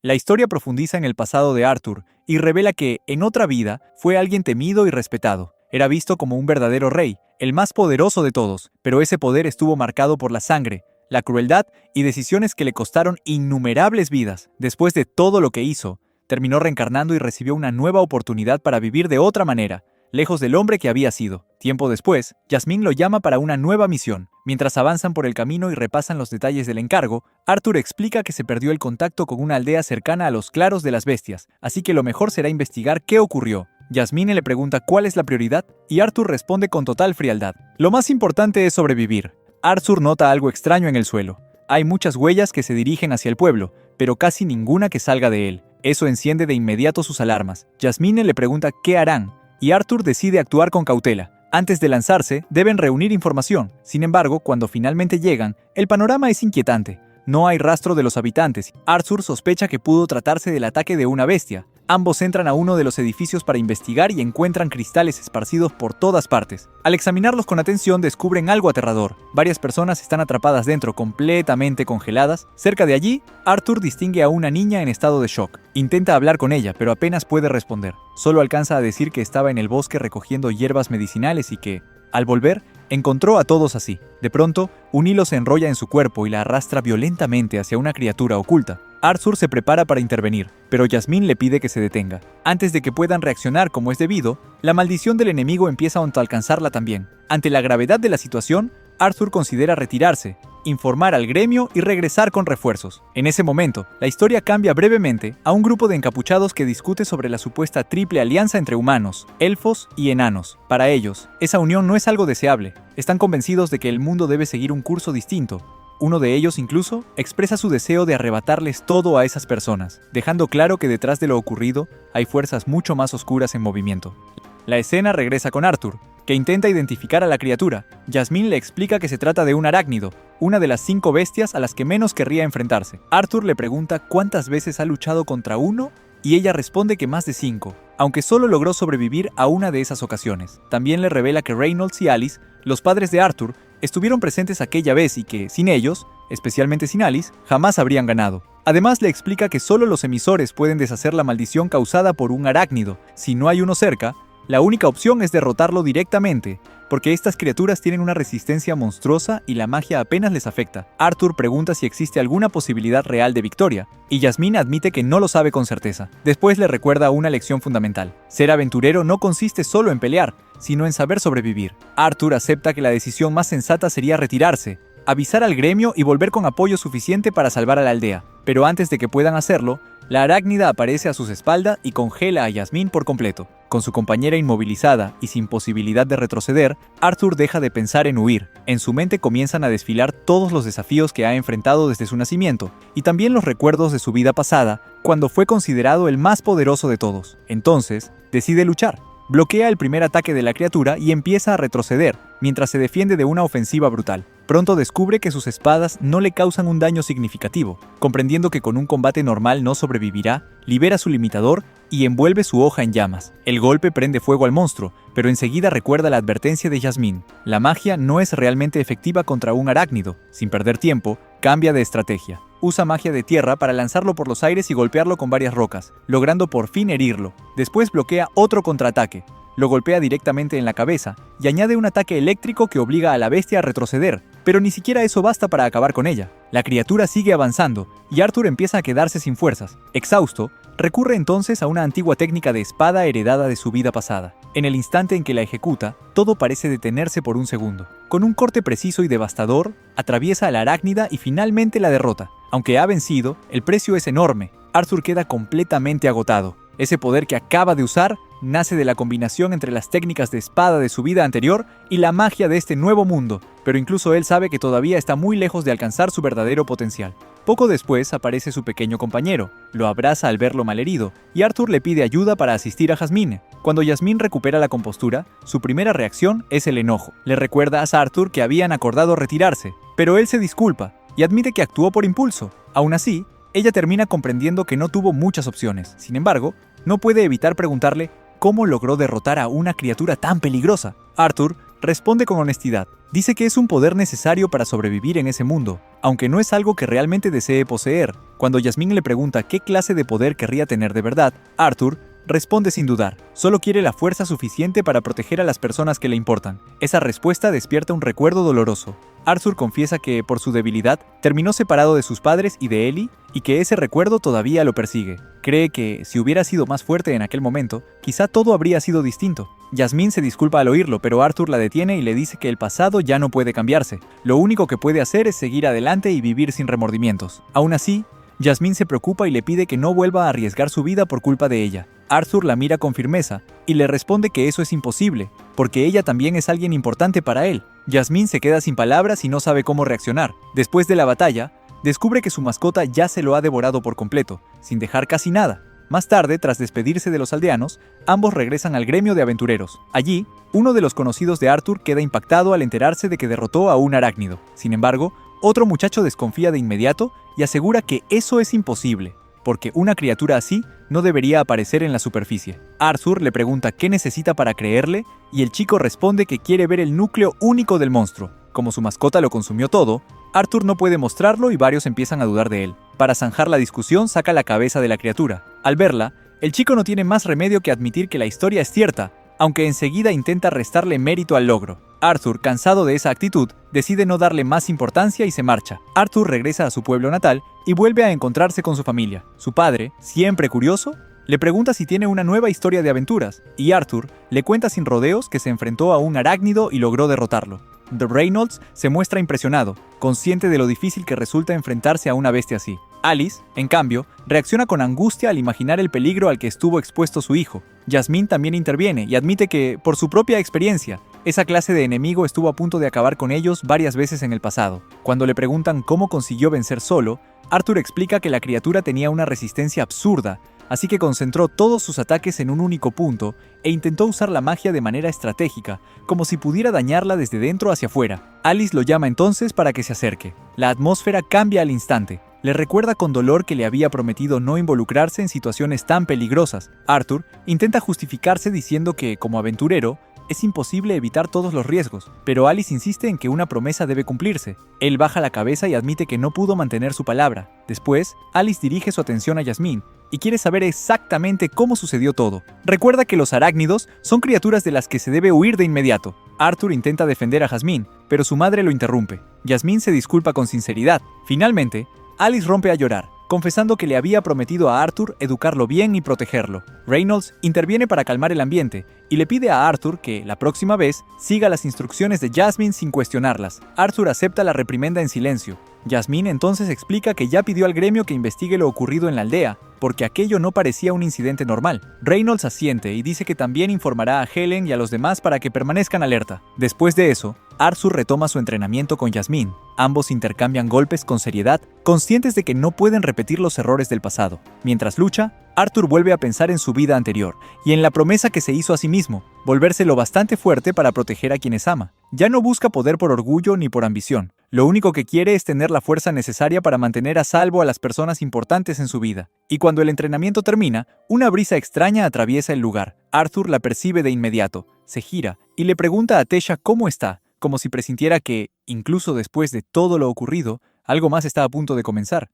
La historia profundiza en el pasado de Arthur y revela que, en otra vida, fue alguien temido y respetado. Era visto como un verdadero rey, el más poderoso de todos, pero ese poder estuvo marcado por la sangre, la crueldad y decisiones que le costaron innumerables vidas. Después de todo lo que hizo, terminó reencarnando y recibió una nueva oportunidad para vivir de otra manera, lejos del hombre que había sido. Tiempo después, Jasmine lo llama para una nueva misión. Mientras avanzan por el camino y repasan los detalles del encargo, Arthur explica que se perdió el contacto con una aldea cercana a los claros de las bestias, así que lo mejor será investigar qué ocurrió. Jasmine le pregunta cuál es la prioridad y Arthur responde con total frialdad. Lo más importante es sobrevivir. Arthur nota algo extraño en el suelo. Hay muchas huellas que se dirigen hacia el pueblo, pero casi ninguna que salga de él. Eso enciende de inmediato sus alarmas. Jasmine le pregunta qué harán, y Arthur decide actuar con cautela. Antes de lanzarse, deben reunir información. Sin embargo, cuando finalmente llegan, el panorama es inquietante. No hay rastro de los habitantes. Arthur sospecha que pudo tratarse del ataque de una bestia. Ambos entran a uno de los edificios para investigar y encuentran cristales esparcidos por todas partes. Al examinarlos con atención, descubren algo aterrador. Varias personas están atrapadas dentro, completamente congeladas. Cerca de allí, Arthur distingue a una niña en estado de shock. Intenta hablar con ella, pero apenas puede responder. Solo alcanza a decir que estaba en el bosque recogiendo hierbas medicinales y que, al volver, encontró a todos así. De pronto, un hilo se enrolla en su cuerpo y la arrastra violentamente hacia una criatura oculta. Arthur se prepara para intervenir, pero Jasmine le pide que se detenga. Antes de que puedan reaccionar como es debido, la maldición del enemigo empieza a alcanzarla también. Ante la gravedad de la situación, Arthur considera retirarse, informar al gremio y regresar con refuerzos. En ese momento, la historia cambia brevemente a un grupo de encapuchados que discute sobre la supuesta triple alianza entre humanos, elfos y enanos. Para ellos, esa unión no es algo deseable. Están convencidos de que el mundo debe seguir un curso distinto. Uno de ellos incluso expresa su deseo de arrebatarles todo a esas personas, dejando claro que detrás de lo ocurrido hay fuerzas mucho más oscuras en movimiento. La escena regresa con Arthur, que intenta identificar a la criatura. Jasmine le explica que se trata de un arácnido, una de las 5 bestias a las que menos querría enfrentarse. Arthur le pregunta cuántas veces ha luchado contra uno y ella responde que más de 5, aunque solo logró sobrevivir a una de esas ocasiones. También le revela que Reynolds y Alice, los padres de Arthur, estuvieron presentes aquella vez y que, sin ellos, especialmente sin Alice, jamás habrían ganado. Además le explica que solo los emisores pueden deshacer la maldición causada por un arácnido. Si no hay uno cerca, la única opción es derrotarlo directamente, porque estas criaturas tienen una resistencia monstruosa y la magia apenas les afecta. Arthur pregunta si existe alguna posibilidad real de victoria, y Jasmine admite que no lo sabe con certeza. Después le recuerda una lección fundamental. Ser aventurero no consiste solo en pelear, sino en saber sobrevivir. Arthur acepta que la decisión más sensata sería retirarse, avisar al gremio y volver con apoyo suficiente para salvar a la aldea. Pero antes de que puedan hacerlo, la arácnida aparece a sus espaldas y congela a Jasmine por completo. Con su compañera inmovilizada y sin posibilidad de retroceder, Arthur deja de pensar en huir. En su mente comienzan a desfilar todos los desafíos que ha enfrentado desde su nacimiento, y también los recuerdos de su vida pasada, cuando fue considerado el más poderoso de todos. Entonces, decide luchar. Bloquea el primer ataque de la criatura y empieza a retroceder, mientras se defiende de una ofensiva brutal. Pronto descubre que sus espadas no le causan un daño significativo. Comprendiendo que con un combate normal no sobrevivirá, libera su limitador y envuelve su hoja en llamas. El golpe prende fuego al monstruo, pero enseguida recuerda la advertencia de Jasmine. La magia no es realmente efectiva contra un arácnido. Sin perder tiempo, cambia de estrategia. Usa magia de tierra para lanzarlo por los aires y golpearlo con varias rocas, logrando por fin herirlo. Después bloquea otro contraataque. Lo golpea directamente en la cabeza y añade un ataque eléctrico que obliga a la bestia a retroceder, pero ni siquiera eso basta para acabar con ella. La criatura sigue avanzando y Arthur empieza a quedarse sin fuerzas. Exhausto, recurre entonces a una antigua técnica de espada heredada de su vida pasada. En el instante en que la ejecuta, todo parece detenerse por un segundo. Con un corte preciso y devastador, atraviesa a la arácnida y finalmente la derrota. Aunque ha vencido, el precio es enorme. Arthur queda completamente agotado. Ese poder que acaba de usar nace de la combinación entre las técnicas de espada de su vida anterior y la magia de este nuevo mundo, pero incluso él sabe que todavía está muy lejos de alcanzar su verdadero potencial. Poco después aparece su pequeño compañero, lo abraza al verlo malherido, y Arthur le pide ayuda para asistir a Jasmine. Cuando Jasmine recupera la compostura, su primera reacción es el enojo. Le recuerda a Arthur que habían acordado retirarse, pero él se disculpa y admite que actuó por impulso. Aún así, ella termina comprendiendo que no tuvo muchas opciones. Sin embargo, no puede evitar preguntarle cómo logró derrotar a una criatura tan peligrosa. Arthur responde con honestidad. Dice que es un poder necesario para sobrevivir en ese mundo, aunque no es algo que realmente desee poseer. Cuando Jasmine le pregunta qué clase de poder querría tener de verdad, Arthur responde sin dudar. Solo quiere la fuerza suficiente para proteger a las personas que le importan. Esa respuesta despierta un recuerdo doloroso. Arthur confiesa que, por su debilidad, terminó separado de sus padres y de Ellie, y que ese recuerdo todavía lo persigue. Cree que, si hubiera sido más fuerte en aquel momento, quizá todo habría sido distinto. Jasmine se disculpa al oírlo, pero Arthur la detiene y le dice que el pasado ya no puede cambiarse. Lo único que puede hacer es seguir adelante y vivir sin remordimientos. Aún así, Jasmine se preocupa y le pide que no vuelva a arriesgar su vida por culpa de ella. Arthur la mira con firmeza y le responde que eso es imposible, porque ella también es alguien importante para él. Jasmine se queda sin palabras y no sabe cómo reaccionar. Después de la batalla, descubre que su mascota ya se lo ha devorado por completo, sin dejar casi nada. Más tarde, tras despedirse de los aldeanos, ambos regresan al gremio de aventureros. Allí, uno de los conocidos de Arthur queda impactado al enterarse de que derrotó a un arácnido. Sin embargo, otro muchacho desconfía de inmediato y asegura que eso es imposible, porque una criatura así no debería aparecer en la superficie. Arthur le pregunta qué necesita para creerle y el chico responde que quiere ver el núcleo único del monstruo. Como su mascota lo consumió todo, Arthur no puede mostrarlo y varios empiezan a dudar de él. Para zanjar la discusión, saca la cabeza de la criatura. Al verla, el chico no tiene más remedio que admitir que la historia es cierta, aunque enseguida intenta restarle mérito al logro. Arthur, cansado de esa actitud, decide no darle más importancia y se marcha. Arthur regresa a su pueblo natal y vuelve a encontrarse con su familia. Su padre, siempre curioso, le pregunta si tiene una nueva historia de aventuras, y Arthur le cuenta sin rodeos que se enfrentó a un arácnido y logró derrotarlo. Reynolds se muestra impresionado, consciente de lo difícil que resulta enfrentarse a una bestia así. Alice, en cambio, reacciona con angustia al imaginar el peligro al que estuvo expuesto su hijo. Jasmine también interviene y admite que, por su propia experiencia, esa clase de enemigo estuvo a punto de acabar con ellos varias veces en el pasado. Cuando le preguntan cómo consiguió vencer solo, Arthur explica que la criatura tenía una resistencia absurda, así que concentró todos sus ataques en un único punto e intentó usar la magia de manera estratégica, como si pudiera dañarla desde dentro hacia afuera. Alice lo llama entonces para que se acerque. La atmósfera cambia al instante. Le recuerda con dolor que le había prometido no involucrarse en situaciones tan peligrosas. Arthur intenta justificarse diciendo que, como aventurero, es imposible evitar todos los riesgos, pero Alice insiste en que una promesa debe cumplirse. Él baja la cabeza y admite que no pudo mantener su palabra. Después, Alice dirige su atención a Jasmine y quiere saber exactamente cómo sucedió todo. Recuerda que los arácnidos son criaturas de las que se debe huir de inmediato. Arthur intenta defender a Jasmine, pero su madre lo interrumpe. Jasmine se disculpa con sinceridad. Finalmente, Alice rompe a llorar, confesando que le había prometido a Arthur educarlo bien y protegerlo. Reynolds interviene para calmar el ambiente y le pide a Arthur que, la próxima vez, siga las instrucciones de Jasmine sin cuestionarlas. Arthur acepta la reprimenda en silencio. Jasmine entonces explica que ya pidió al gremio que investigue lo ocurrido en la aldea, porque aquello no parecía un incidente normal. Reynolds asiente y dice que también informará a Helen y a los demás para que permanezcan alerta. Después de eso, Arthur retoma su entrenamiento con Jasmine. Ambos intercambian golpes con seriedad, conscientes de que no pueden repetir los errores del pasado. Mientras lucha, Arthur vuelve a pensar en su vida anterior y en la promesa que se hizo a sí mismo, volverse lo bastante fuerte para proteger a quienes ama. Ya no busca poder por orgullo ni por ambición. Lo único que quiere es tener la fuerza necesaria para mantener a salvo a las personas importantes en su vida. Y cuando el entrenamiento termina, una brisa extraña atraviesa el lugar. Arthur la percibe de inmediato, se gira y le pregunta a Tesha cómo está, como si presintiera que, incluso después de todo lo ocurrido, algo más está a punto de comenzar.